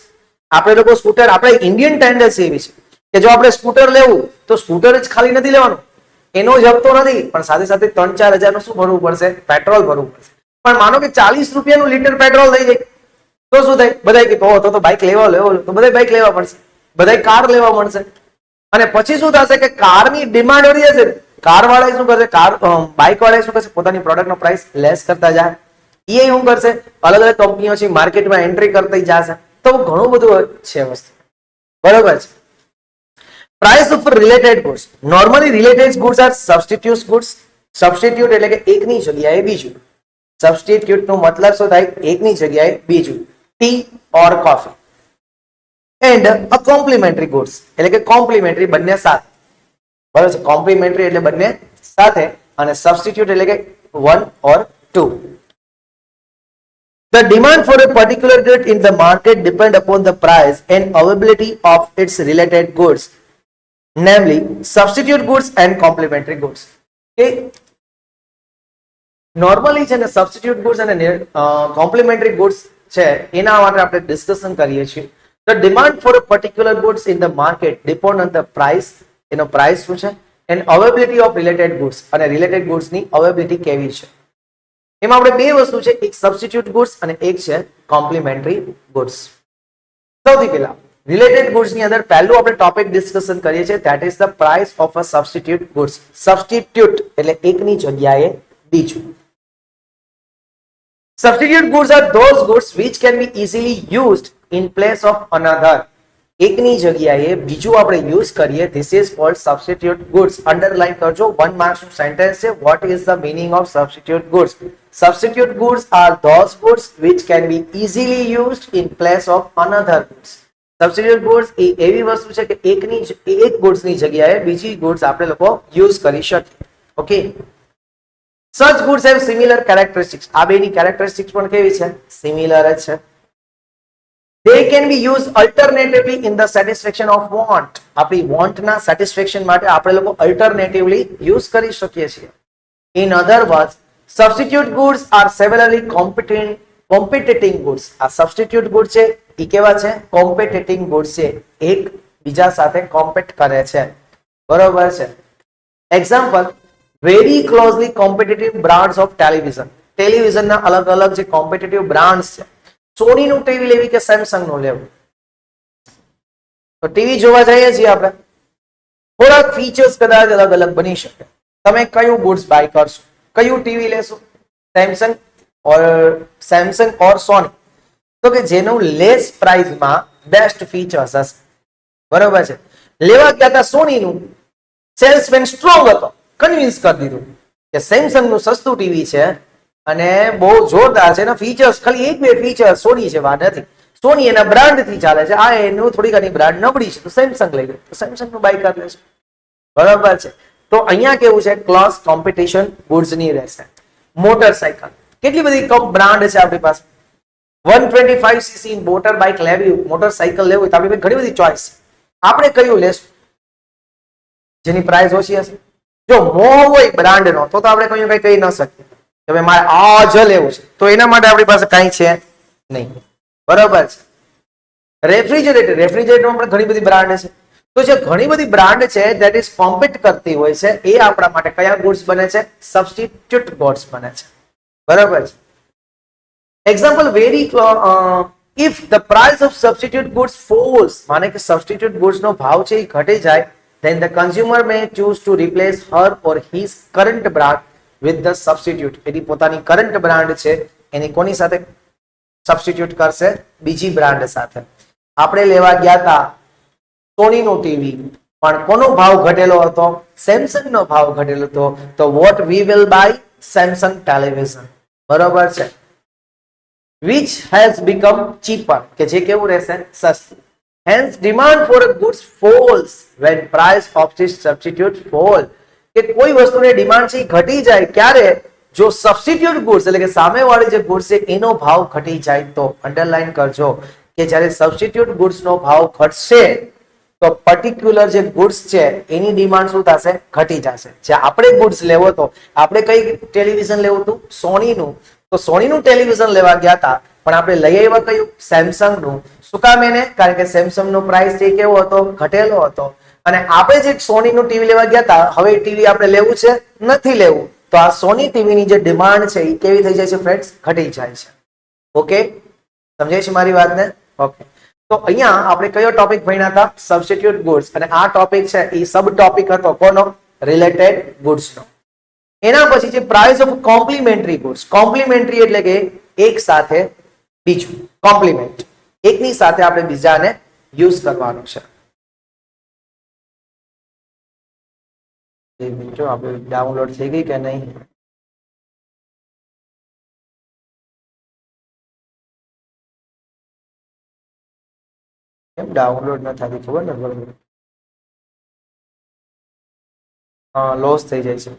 આપણે લોકો સ્કૂટર, આપણે ઇન્ડિયન ટેન્ડન્સી એવી છે કે જો આપણે સ્કૂટર લેવું તો સ્કૂટર જ ખાલી નથી લેવાનું, એનો જ હપ્તો નથી, પણ સાથે સાથે 3-4 હજારનું શું ભરવું પડશે? પેટ્રોલ ભરવું પડશે. પણ માનો કે 40 રૂપિયાનું લીટર પેટ્રોલ થઈ જાય તો શું થાય? બધા કે તો બાઇક લેવો તો બધા બાઇક લેવા પડશે, બધા કાર લેવા મળશે. અને પછી શું થશે કે કારની ડિમાન્ડ વધી જશે. કાર વાળા શું કરશે? બાઇક વાળા શું કરશે? પોતાની પ્રોડક્ટનો પ્રાઇસ લેસ કરતા જાય. એ શું કરશે? અલગ અલગ કંપનીઓ છે માર્કેટમાં એન્ટ્રી કરતી જશે. તો ઘણું બધું છે વસ્તુ. બરોબર છે? Price of related goods. Normally related goods are substitute goods. Substitute એટલે કે એકની જગ્યાએ બીજું. સબસ્ટિટ્યુટ નો મતલબ શું થાય? એકની જગ્યાએ બીજું. T or coffee. And a complimentary goods એટલે કે કોમ્પ્લિમેન્ટરી બંને સાથે. બરાબર છે? કોમ્પ્લિમેન્ટરી એટલે બંને સાથે અને સબસ્ટિટ્યુટ એટલે કે one or two. The demand for a particular good in the market depend upon the price and availability of its related goods, namely substitute goods and complementary goods. Okay? Normally છે ને substitute goods અને complimentary goods છે એના માટે આપણે discussion કરીએ છીએ. The demand for a particular goods in the market depend on the price, એનો પ્રાઇસ શું છે, and availability of related goods, અને રિલેટેડ ગુડ્સ ની અવેલેબિલિટી કેવી છે. એમાં આપણે બે વસ્તુ છે, એક સબસ્ટિટ્યુટ ગુડ્સ અને એક છે કોમ્પ્લિમેન્ટરી ગુડ્સ. સૌથી પહેલા રિલેટેડ ગુડ્સ ની અંદર પહેલું આપણે ટોપિક ડિસ્કશન કરીએ છીએ, that is the price of a substitute goods. Substitute એટલે એકની જગ્યાએ બીજું. Substitute goods are those goods which can be easily used in place of another. એકની જગ્યાએ બીજું આપણે યુઝ કરીએ. This is called substitute goods. Underline કરજો. 1 માર્ક્સ નું સેન્ટેન્સ છે. What is the meaning of substitute goods? Substitute goods are those goods which can be easily used in place of another goods. Substitute goods એ એવી વસ્તુ છે કે એક goods ની જગ્યાએ બીજી goods આપણે લોકો યુઝ કરી શકીએ. Okay. Such goods have similar characteristics. આ બેની characteristics પણ કેવી છે? Similar જ છે. They can be used alternatively in the satisfaction of want. આપણી want ના satisfaction માટે આપણે લોકો alternatively use કરી શકીએ છીએ. In other words, substitute goods are severally competing goods. આ substitute goods છે એ કેવા છે? Competing goods છે. એક બીજા સાથે compete કરે છે. બરોબર છે. Example, very closely competitive brands of television. Television ના અલગ અલગ જે કોમ્પિટિટિવ બ્રાન્ડ્સ છે. સોની નું ટીવી લેવી કે સેમસંગ નું લેવું? તો ટીવી જોવા જઈએ છીએ આપણે, થોડાક ફીચર્સ કદાચ અલગ અલગ બની શકે. તમે કયું ગુડ્સ બાય કરશો? કયું ટીવી લેશો? સેમસંગ ઓર સોની? તો કે જેનું લેસ પ્રાઇસમાં બેસ્ટ ફીચર્સ હશે. બરોબર છે. લેવા ગયા હતા સોની નું, સેલ્સમેન સ્ટ્રોંગ હતો, કન્વિન્સ કરી દીધું કે સેમસંગ નું સસ્તું ટીવી છે અને બહુ જોરદાર છે, એના ફીચર્સ ખાલી એક બે ફીચર સોની જેવા નથી. સોની એના બ્રાન્ડ થી ચાલે છે, આ એનું થોડીક આની બ્રાન્ડ નબળી છે, તો સેમસંગ લઈ લે, તો સેમસંગ નું બાય કરી લેશે. બરાબર છે. તો અહીંયા કેવું છે? ક્લોઝ કોમ્પિટિશન ગુડ્સ ની રહેશે. મોટરસાયકલ, કેટલી બધી બ્રાન્ડ છે આપણી પાસે. 125cc મોટર બાઇક લેવી, મોટરસાયકલ લેવું તો આપણી પાસે ઘણી બધી ચોઇસ છે. આપણે કયું લેશું જેની પ્રાઇસ ઓછી હશે? જો મોહ હોય બ્રાન્ડ નો તો આપણે કયું કઈ કહી ન શકીએ કે મારે આ જ લેવું છે, તો એના માટે આપણી પાસે કઈ છે નહીં. બરાબર છે. રેફ્રિજરેટરમાં પણ ઘણી બધી બ્રાન્ડ છે. તો જે ઘણી બધી બ્રાન્ડ છે ધેટ ઇઝ કોમ્પિટ કરતી હોય છે, એ આપણા માટે કયા ગુડ્સ બને છે? સબસ્ટિટ્યુટ ગુડ્સ બને છે. બરાબર છે. Example, very if the price of substitute goods false, માને કે સબસ્ટિટ્યુટ ગુડ્સ નો ભાવ છે એ ઘટી જાય, then the consumer may choose to replace her or his current brand with the substitute. એની પોતાની કરંટ બ્રાન્ડ છે એની કોની સાથે સબસ્ટિટ્યુટ કરશે? બીજી બ્રાન્ડ સાથે. આપણે લેવા ગયા હતા સોની નું ટીવી, પણ કોનો ભાવ ઘટેલો હતો? સેમસંગ નો ભાવ ઘટેલો હતો, તો what we will buy? Samsung television. બરોબર છે. which has become cheaper, કે જે કેવું રહેશે? સસ્તું. Hence demand for goods falls when price of this substitute fall. કે કોઈ વસ્તુની ડિમાન્ડ છે ઘટી જાય ક્યારે? જો સબસ્ટિટ્યુટ ગુડ્સ એટલે કે સામેવાળી જે ગુડ્સ છે એનો ભાવ ઘટી જાય તો. અંડરલાઈન કરજો કે જ્યારે સબસ્ટિટ્યુટ ગુડ્સ નો ભાવ ઘટશે તો પર્ટિક્યુલર જે ગુડ્સ છે એની ડિમાન્ડ શું થશે? ઘટી જશે. જે આપણે ગુડ્સ લેવો તો, આપણે કઈ ટેલિવિઝન લેવું હતું? સોનીનું. તો સોનીનું ટેલિવિઝન લેવા ગયા હતા, પણ આપણે લઈ આવ્યા કયું? સેમસંગ નું. શું કામ એને? કારણ કે સેમસંગ નો પ્રાઇસ છે કેવો હતો? ઘટેલો હતો. અને આપણે જે સોની નું ટીવી લેવા ગયા હતા, હવે ટીવી આપણે લેવું છે? નથી લેવું. તો આ સોની ટીવી ની જે ડિમાન્ડ છે એ કેવી થઈ જાય છે ફ્રેન્ડ્સ? ઘટી જાય છે. ઓકે, સમજાય છે મારી વાતને? ઓકે. તો અહીંયા આપણે કયો ટોપિક ભણ્યા હતા? Substitute goods. અને આ ટોપિક છે એ સબ ટોપિક હતો કોનો? રિલેટેડ ગુડ્સ નો. એના પછી જે price of complimentary goods. Complimentary એટલે કે એક સાથે બીજું. કોમ્પ્લિમેન્ટ, એકની સાથે આપણે બીજાને યુઝ કરવાનું છે. મિત્રો આપણે ડાઉનલોડ થઈ ગઈ કે નહીં? કેમ ડાઉનલોડ ન થતી ખબર ને? બરોબર, હા, લોસ થઈ જાય છે.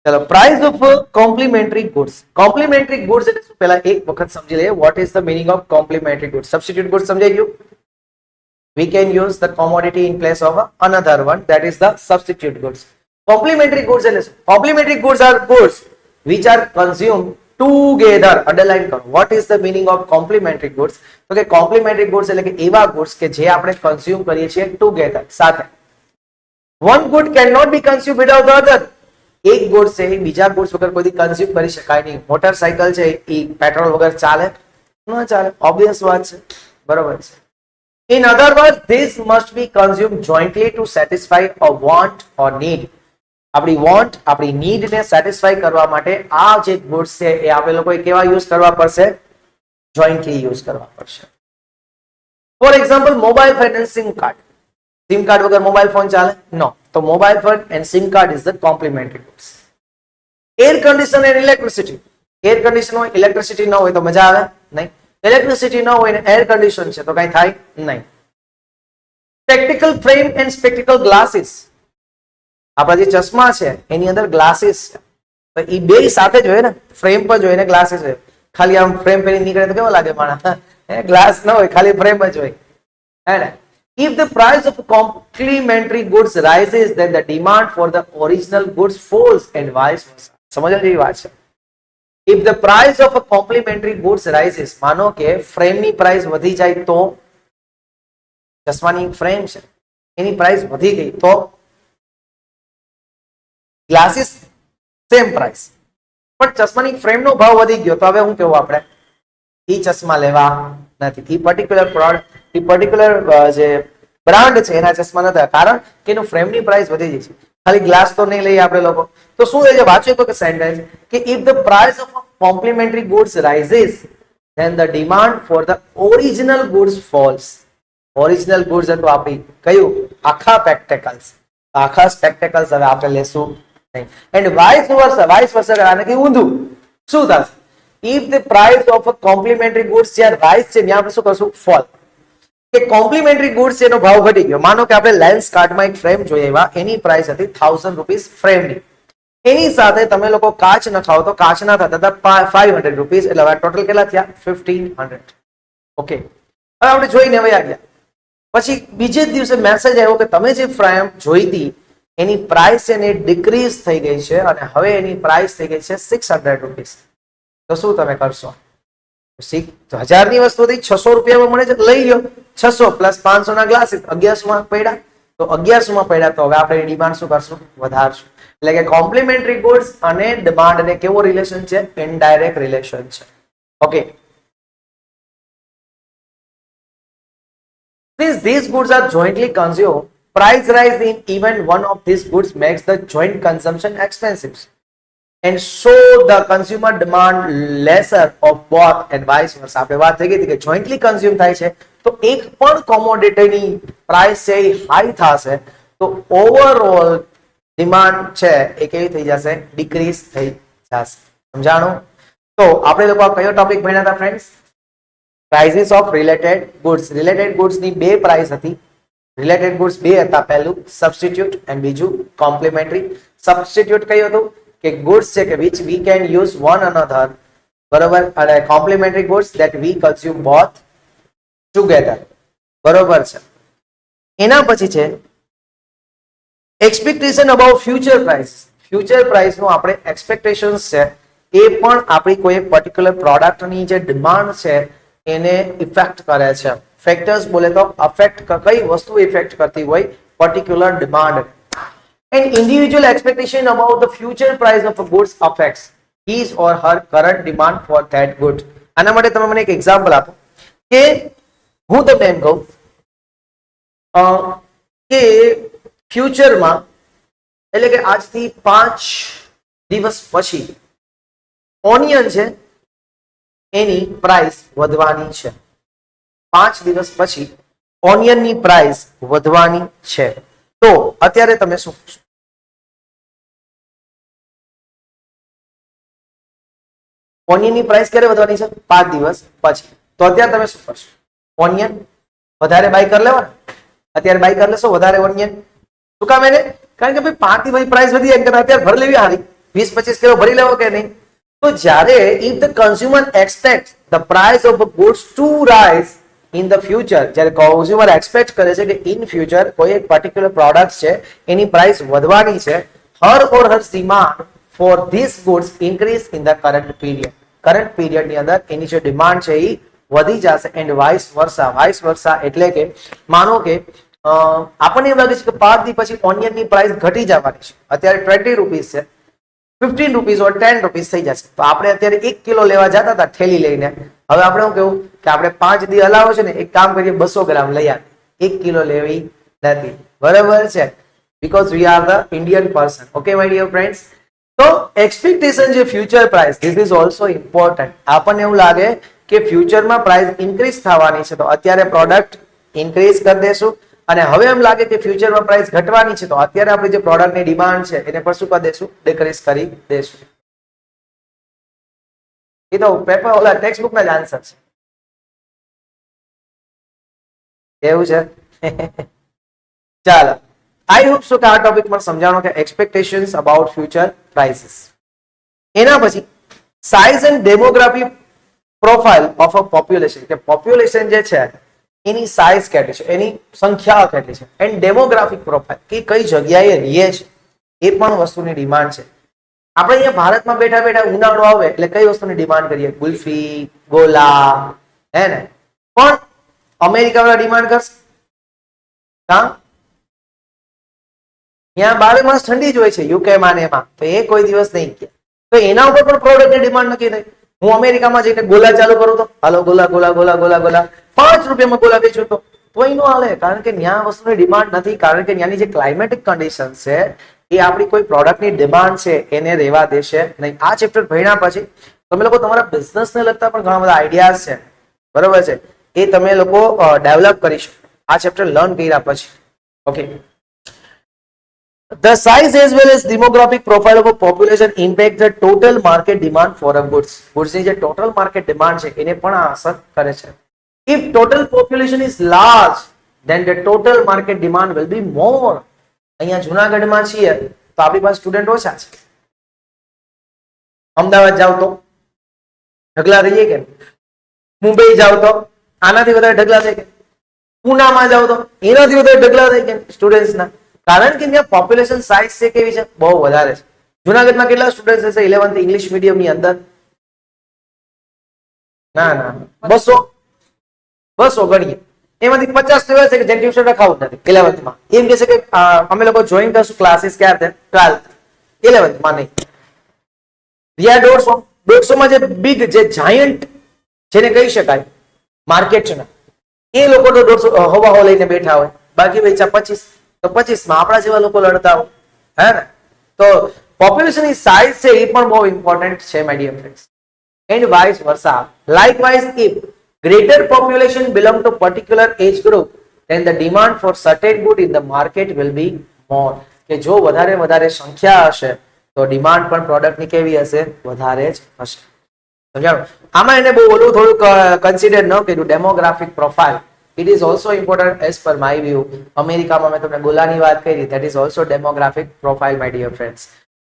ચલો, price of complimentary goods. Complimentary goods એટલે શું? પહેલા એક વખત સમજી લઈએ what is the meaning of complimentary goods. Substitute goods સમજાઈ ગયું. We can use the commodity in place of another one, that is the substitute goods. Complementary goods એટલે શું? Complementary goods are goods which are consumed together. Underline કરો. What is the meaning of complementary goods? તો કે complementary goods એટલે કે એવા goods કે જે આપણે consume કરીએ છીએ together, સાથે. One good cannot be consumed without the other. એક goods છે એ બીજા goods વગર કોઈ consume કરી શકાય નહીં. મોટરસાયકલ છે એ પેટ્રોલ વગર ચાલે ન ચાલે? ઓબ્વિયસ વાત છે. બરોબર છે. In other words, this must be consumed jointly to satisfy a want or need. આપણી વોન્ટ, આપણી નીડને સેટિસ્ફાઈ કરવા માટે આ જે ગુડ્સ છે એ આપણે લોકોએ કેવા યુઝ કરવા પડશે? જોઈન્ટલી યુઝ કરવા પડશે. For example, mobile phone and sim card. Sim card વગર મોબાઈલ ફોન ચાલે? નો. તો mobile phone and sim card is the complimentary goods. Air condition and electricity. Air condition હોય, ઇલેક્ટ્રિસિટી ન હોય તો મજા આવે નહીં. ઇલેક્ટ્રિસિટી ન હોય ને એર કન્ડિશન છે તો કઈ થાય નહીં. Spectacle frame and spectacle glasses. આપણા જે ચશ્મા છે એની અંદર ગ્લાસીસ છે, તો એ બે સાથે જ હોય ને, ફ્રેમ પર જોઈએ ને ગ્લાસીસ હોય. ખાલી આમ ફ્રેમ પહેરી નીકળે તો કેવો લાગે માણસ? ગ્લાસ ન હોય, ખાલી ફ્રેમ જ હોય, હે ને? If the price of complementary goods rises, then the demand for the original goods falls and vice versa. સમજવા જેવી વાત છે. If the price of a complementary goods rises, માનો કે ફ્રેમની પ્રાઇસ વધી જાય તો, ચશ્માની ફ્રેમ છે એની પ્રાઇસ વધી ગઈ તો, ગ્લાસીસ સેમ પ્રાઇસ પણ ચશ્માની ફ્રેમનો ભાવ વધી ગયો તો હવે હું કેવું આપણે? એ ચશ્મા લેવા નથી. એ પર્ટિક્યુલર પ્રોડક્ટ, એ પર્ટિક્યુલર જે બ્રાન્ડ છે એના ચશ્મા નથી, કારણ કે એનું ફ્રેમની પ્રાઇસ વધી જાય છે. ખાલી ગ્લાસ તો નહીં લઈએ આપણે લોકો. તો શું છે વાંચ્યું તો કે સેન્ટેન્સ કે if the price of complimentary goods rises then the demand for the original goods falls. Original goods હતું આપણી કયું? આખા સ્પેક્ટેકલ્સ. આખા સ્પેક્ટેકલ્સ હવે આપણે લેશું નહીં. And vice versa. Vice versa આને કે ઊંધું શું થશે? If the price of a complementary goods જ્યાં રાઇઝ છે ત્યાં આપણે શું કરશું? ફોલ. કે કોમ્પ્લિમેન્ટરી ગુડ્સ એનો ભાવ ઘટી ગયો. માનો કે આપણે લેન્સ કાર્ડમાં એક ફ્રેમ જોઈએ એવા, એની પ્રાઇસ હતી 1000 રૂપીસ ફ્રેમની. એની સાથે તમે લોકો કાચ નખાવો તો કાચના થતા હતા 500 રૂપીસ, એટલે હવે ટોટલ કેટલા થયા? 1500. ઓકે, હવે આપણે જોઈને વયા ગયા. પછી બીજે જ દિવસે મેસેજ આવ્યો કે તમે જે ફ્રેમ જોઈતી એની પ્રાઇસ એને ડિક્રીઝ થઈ ગઈ છે અને હવે એની પ્રાઇસ થઈ ગઈ છે 600 રૂપીસ. તો શું તમે કરશો? 1000 ની વસ્તુ હતી 600 રૂપિયામાં મળે છે, લઈ લો. 600 પ્લસ 500 ના ગ્લાસીસ 1100 માં પડ્યા. તો 1100 માં પડ્યા તો હવે આપણે ડિમાન્ડ શું કરશું? વધારશું. એટલે કે કોમ્પ્લિમેન્ટરી ગુડ્સ અને ડિમાન્ડ ને કેવો રિલેશન છે? ઇનડાયરેક્ટ રિલેશન છે. Okay, since these goods are jointly consumed, price rise in even one of these goods makes the joint consumption expensive, and so the consumer demand lesser of both and vice versa. આપણે વાત થઈ ગઈ કે jointly consume થાય છે તો એક પણ કોમોડિટીની પ્રાઇસ છે એ હાઈ થશે તો ઓવરઓલ ડિમાન્ડ છે એ કેવી થઈ જશે? ડિક્રીઝ થઈ જશે. સમજાણું? તો આપણે લોકો કયો ટોપિક ભણ્યા હતા friends? Prices of related goods. Related goods ની બે પ્રાઇસ હતી. રિલેટેડ ગુડ્સ બે હતા, પહેલું સબસ્ટિટ્યુટ એન્ડ બીજું કોમ્પ્લિમેન્ટરી. સબસ્ટિટ્યુટ કયું હતું? કે ગુડ્સ છે કે which we can use one another, બરોબર, અને complimentary goods that we consume both together, બરોબર છે. એના પછી છે expectation about future price. Future price નું આપણે એક્સપેક્ટેશન્સ છે એ પણ આપણી કોઈ પર્ટિક્યુલર પ્રોડક્ટની જે ડિમાન્ડ છે એને ઇફેક્ટ કરે છે. ફેક્ટર્સ બોલે તો અફેક્ટ, કઈ વસ્તુ ઇફેક્ટ કરતી હોય? Particular demand. And individual expectation about the future price of a goods affects his or her current demand for that good. આના માટે તમે મને એક એક્ઝામ્પલ આપો કે હું તમને એમ કહું કે ફ્યુચરમાં એટલે કે આજથી 5 દિવસ પછી ઓનિયન છે એની પ્રાઇસ વધવાની છે. 5 દિવસ પછી ઓનિયનની પ્રાઇસ વધવાની છે. તો અત્યારે તમે શું કરશો? ઓનિયનની પ્રાઇસ ક્યારે વધવાની છે? 5 દિવસ પછી. તો અત્યારે તમે શું કરશો? ઓનિયન વધારે બાય કરી લેવા? અત્યારે બાય કરી લેશો વધારે ઓનિયન? શું કામ એને? કારણ કે ભાઈ 5 થી પ્રાઇસ વધી જાય, અત્યારે ભરી લેવી હારી, 20-25 કિલો ભરી લેવો કે નહીં? તો જ્યારે if the consumer expect the price of goods to rise in the future, જ્યારે કન્ઝ્યુમર એક્સપેક્ટ કરે છે કે ઇન ફ્યુચર કોઈ એક પર્ટિક્યુલર પ્રોડક્ટ છે એની પ્રાઇસ વધવાની છે, her or hers demand for this goods increase in the current period. Current પીરિયડની અંદર એની જે ડિમાન્ડ છે એ વધી જશે. And vice versa. Vice versa એટલે કે માનો કે આપણને એમ લાગે છે કે 5 દી પછી ઓનિયનની પ્રાઇસ ઘટી જવાની છે. અત્યારે 20 રૂપીસ છે, 15 રૂપીસ ઓર 10 રૂપીસ થઈ જશે. તો આપણે અત્યારે 1 કિલો લેવા જતા હતા થેલી લઈને, હવે આપણે શું કેવું કે આપણે 5 દી હલાવો છે ને, એક કામ કરીએ 200 ગ્રામ લઈ આવે, 1 કિલો લેવી નથી, બરાબર છે. because we are the Indian person. Okay, my dear friends. તો એક્સપેક્ટેશન જે future price, this is also important. આપણને એવું લાગે કે ફ્યુચરમાં પ્રાઇસ ઇન્ક્રીઝ થવાની છે તો અત્યારે પ્રોડક્ટ ઇન્ક્રીઝ કરી દેશું, અને હવે એમ લાગે કે ફ્યુચરમાં પ્રાઇસ ઘટવાની છે તો અત્યારે આપણે જે પ્રોડક્ટની ડિમાન્ડ છે એને પર શું કરી દેશું, ડિક્રીઝ કરી દેશું. એ તો પેપર ઓલા ટેક્સ્ટ બુક ના જ આન્સર છે. એવું છે. ચાલો, આઈ હોપ સો કે આ ટોપિકમાં સમજાણો કે એક્સપેક્ટેશન્સ અબાઉટ ફ્યુચર પ્રાઇસીસ. એના પછી size and demography profile of a population, કે પોપ્યુલેશન જે છે એની સાઇઝ કેટલી છે, એની સંખ્યા કેટલી છે, એન્ડ ડેમોગ્રાફિક પ્રોફાઇલ કે કઈ જગ્યાએ રહે છે એ પણ વસ્તુની ડિમાન્ડ છે. આપણે અહીંયા ભારતમાં બેઠા બેઠા ઉનાળો આવે એટલે કઈ વસ્તુની ડિમાન્ડ કરીએ, ગુલ્ફી, ગોલા, હે ને, પણ અમેરિકા વાળા ડિમાન્ડ કરશે હા, ત્યાં 12 માસ ઠંડી જ હોય છે યુકે માં ને એમાં, તો એ કોઈ દિવસ નહીં કે તો એના ઉપર પણ પ્રોડક્ટની ડિમાન્ડ નક્કી થઈ. હું અમેરિકામાં જઈને ગોલા ચાલુ કરું તો હાલો ગોલા ગોલા ગોલા ગોલા ગોલા 5 રૂપિયામાં ગોલા વેચું તો એનો હાલે, કારણ કે ત્યાં વસ્તુની ડિમાન્ડ નથી, કારણ કે ત્યાંની જે ક્લાઇમેટિક કન્ડિશન છે એ આપણી કોઈ પ્રોડક્ટની ડિમાન્ડ છે એને રહેવા દેશે નહીં. આ ચેપ્ટર ભણ્યા પછી તમે લોકો તમારા બિઝનેસને લગતા પણ ઘણા બધા આઈડિયાઝ છે, બરોબર છે, એ તમે લોકો ડેવલપ કરી શકો આ ચેપ્ટર લર્ન કર્યા પછી. Okay, the size as well as demographic profile of a population impact the total market demand for a goods. goods ની જે total market demand છે એને પણ આ અસર કરે છે. if total population is large then the total market demand will be more. અહીંયા જુનાગઢમાં છીએ તો આપણી પાસે સ્ટુડન્ટ ઓછા છે, અમદાવાદ જાવ તો ઢગલા રહીએ કે, મુંબઈ જાવ તો આનાથી વધારે ઢગલા થાય કે, પુનામાં જાવ તો એનાથી વધારે ઢગલા થાય કે સ્ટુડન્ટ્સના, કારણ કે ત્યાં પોપ્યુલેશન સાઇઝ છે કેવી છે, બહુ વધારે છે. જુનાગઢમાં કેટલા સ્ટુડન્ટ હશે 11th ઇંગ્લિશ મીડિયમ ની અંદર? ના ના 200 ગણીએ, એમાંથી 50 તો એવા છે કે જે ટ્યુશન રખાવું નથી 11th માં, એમ કહે છે કે અમે લોકો જોઈન કરશું ક્લાસીસ ક્યારે 12th 11th માં નહીં. ત્યાં 150 માં જે બિગ જે જાયન્ટ જેને કહી શકાય માર્કેટ છે ને એ લોકો તો 150 હવા લઈને બેઠા હોય, બાકી વેચા 25 તો 25 માં આપણા જેવા લોકો લડતા હોય, હે ને. તો પોપ્યુલેશન ની સાઇઝ છે એ પણ બહુ ઇમ્પોર્ટન્ટ છે my dear friends. And vice versa, likewise if greater population belong to particular age group then the demand for certain good in the market will be more. કે જો વધારે સંખ્યા હશે તો ડિમાન્ડ પણ પ્રોડક્ટની કેવી હશે, વધારે જ હશે. સમજાણું? આમાં એને બહુ ઓલું થોડુંક કન્સિડર ન કર્યું, demographic profile. It is also important as per my view. અમેરિકામાં મેં તમને ગોલાની વાત કરી, that is also demographic profile my dear friends.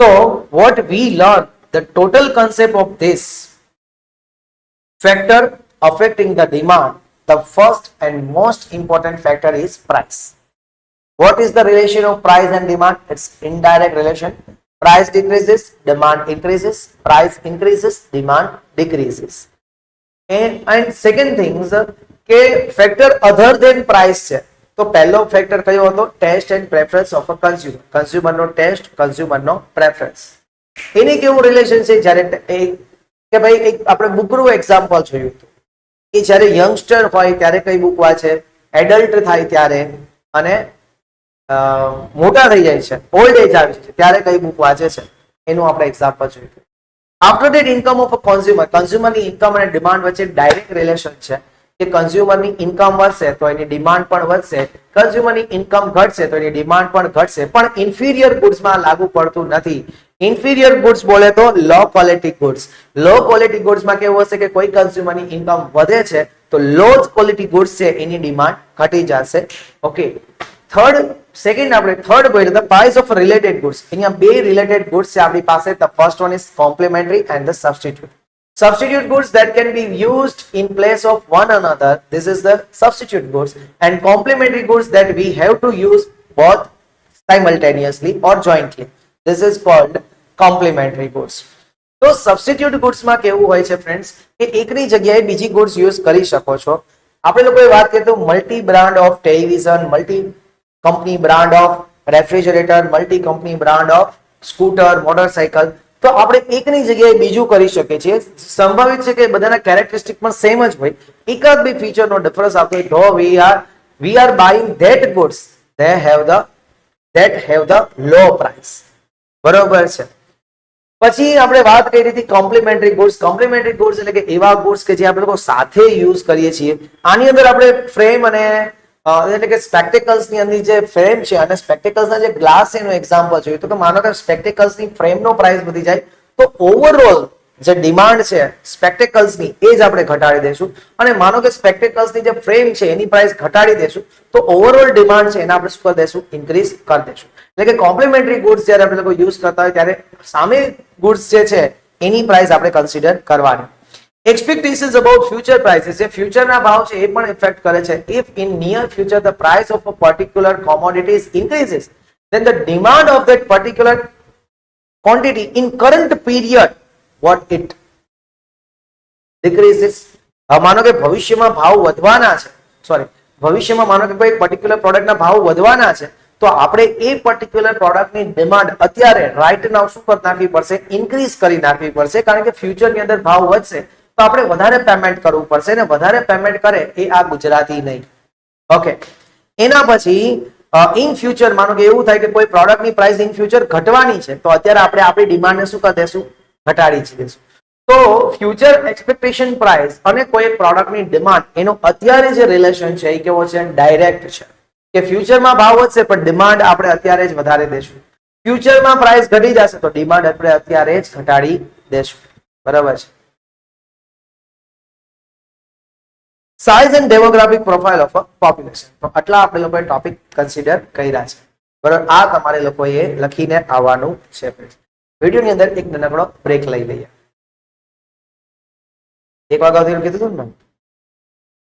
So what we learn, the total concept of this factor affecting the demand, the first and most important factor is price. What is the relation of price and demand? It's indirect relation. Price decreases, demand increases. Price increases, demand decreases. And second things કે factor other than price છે. તો પહેલો factor કયો હતો? Taste and preference of a consumer. કન્ઝ્યુમરનો taste, કન્ઝ્યુમરનો preference. એની કેવું રિલેશન છે? જ્યારે કે ભાઈ એક આપણે બુકનું એક્ઝામ્પલ જોયું હતું કે જ્યારે યંગસ્ટર હોય ત્યારે કઈ બુક વાંચે, એડલ્ટ થાય ત્યારે, અને મોટા થઈ જાય છે, ઓલ્ડ એજ આવે છે ત્યારે કઈ બુક વાંચે છે, એનું આપણે એક્ઝામ્પલ જોયું. After that income of a consumer, કન્ઝ્યુમરની ઇન્કમ અને ડિમાન્ડ વચ્ચે ડાયરેક્ટ રિલેશન છે કે કન્ઝ્યુમરની ઇન્કમ વધશે તો એની ડિમાન્ડ પણ વધશે, કન્ઝ્યુમરની ઇન્કમ ઘટશે તો એની ડિમાન્ડ પણ ઘટશે. પણ ઇન્ફિરિયર ગુડ્સમાં લાગુ પડતું નથી. ઇન્ફિરિયર ગુડ્સ બોલે તો low quality goods. Low quality ગુડ્સમાં કેવું હશે કે કોઈ કન્ઝ્યુમરની ઇન્કમ વધે છે તો લો ક્વોલિટી ગુડ્સ છે એની ડિમાન્ડ ઘટી જશે. ઓકે, સેકન્ડ આપણે third point, the price of related goods. અહીંયા બે રિલેટેડ ગુડ્સ છે આપણી પાસે. The first one is complimentary and the substitute. Substitute goods that can be used in place of one another, this is the substitute goods, and complementary goods that we have to use both simultaneously or jointly, this is called complementary goods. તો substitute ગુડ્સમાં કેવું હોય છે friends કે એકની જગ્યાએ બીજી goods use કરી શકો છો. આપણે લોકોએ વાત કરીએ તો multi brand of television, multi company brand of refrigerator, multi company brand of scooter, motorcycle, તો આપણે એકની જગ્યાએ બીજું કરી શકીએ છીએ. સંભવિત છે કે બધાના કેરેક્ટરિસ્ટિક પણ સેમ જ હોય, એકાદ બે ફીચરનો ડિફરન્સ આવતો હોય, તો we are buying that goods, they have the that have the low price. બરોબર છે. પછી આપણે વાત કરી હતી કોમ્પ્લિમેન્ટરી ગુડ્સ. કોમ્પ્લિમેન્ટરી ગુડ્સ એટલે કે એવા ગુડ્સ કે જે આપણે લોકો સાથે યુઝ કરીએ છીએ. આની અંદર આપણે ફ્રેમ અને એટલે કે સ્પેક્ટેકલ્સ ની અંદર જે ફ્રેમ છે અને સ્પેક્ટેકલ્સ ના જે ગ્લાસ છે એનું એક્ઝામ્પલ જોયું તો કે માનો કે સ્પેક્ટેકલ્સ ની ફ્રેમ નો પ્રાઇસ વધી જાય તો ઓવરઓલ જે ડિમાન્ડ છે સ્પેક્ટેકલ્સ ની એ જ આપણે ઘટાડી દેશું અને માનો કે સ્પેક્ટેકલ્સ ની જે ફ્રેમ છે એની પ્રાઇસ ઘટાડી દેશું તો ઓવરઓલ ડિમાન્ડ છે એને આપણે શું કરી દેશું ઇન્ક્રીઝ કરી દેશું. એટલે કે કોમ્પ્લિમેન્ટરી ગુડ્સ જ્યારે આપણે લોકો યુઝ કરતા હોય ત્યારે સામે ગુડ્સ જે છે એની પ્રાઇસ આપણે કન્સિડર કરવાની. Expectations about future prices જે ફ્યુચરના ભાવ છે એ પણ ઇફેક્ટ કરે છે. If in near future the price of a particular commodity increases, then the demand of that particular quantity in current period what it decreases. માનો કે ભવિષ્યમાં ભાવ વધવાના છે, સોરી ભવિષ્યમાં માનો કે કોઈ પર્ટિક્યુલર પ્રોડક્ટના ભાવ વધવાના છે તો આપણે એ પર્ટિક્યુલર પ્રોડક્ટની ડિમાન્ડ અત્યારે રાઈટ નાઉ શું કરી નાખવી પડશે, ઇન્ક્રીઝ કરી નાખવી પડશે. કારણ કે ફ્યુચરની અંદર ભાવ વધશે તો આપણે વધારે પેમેન્ટ કરવું પડશે ને વધારે પેમેન્ટ કરે એ આ ગુજરાતી નહીં. ઓકે, એના પછી ઇન ફ્યુચર માનો કે એવું થાય કે કોઈ પ્રોડક્ટની પ્રાઇસ ઇન ફ્યુચર ઘટવાની છે તો અત્યારે આપણે આપણી ડિમાન્ડને શું કરી દેશું, ઘટાડી દઈશું. તો ફ્યુચર એક્સપેક્ટેશન પ્રાઇસ અને કોઈ પ્રોડક્ટની ડિમાન્ડ એનો અત્યારે જે રિલેશન છે એ કેવો છે, ડાયરેક્ટ છે. કે ફ્યુચરમાં ભાવ વધશે પણ ડિમાન્ડ આપણે અત્યારે જ વધારી દેશું. ફ્યુચરમાં પ્રાઇસ ઘટી જશે તો ડિમાન્ડ આપણે અત્યારે જ ઘટાડી દેશું. બરાબર છે. Size and demographic profile of a population. તો આટલા આપણે લોકોએ ટોપિક કન્સિડર કર્યા છે. બરાબર, આ તમારે લોકોએ લખીને આવવાનું છે. વિડીયોની અંદર એક નાનકડો બ્રેક લઈ લઈએ. 1 વાગ્યા સુધી કીધું હતું ને.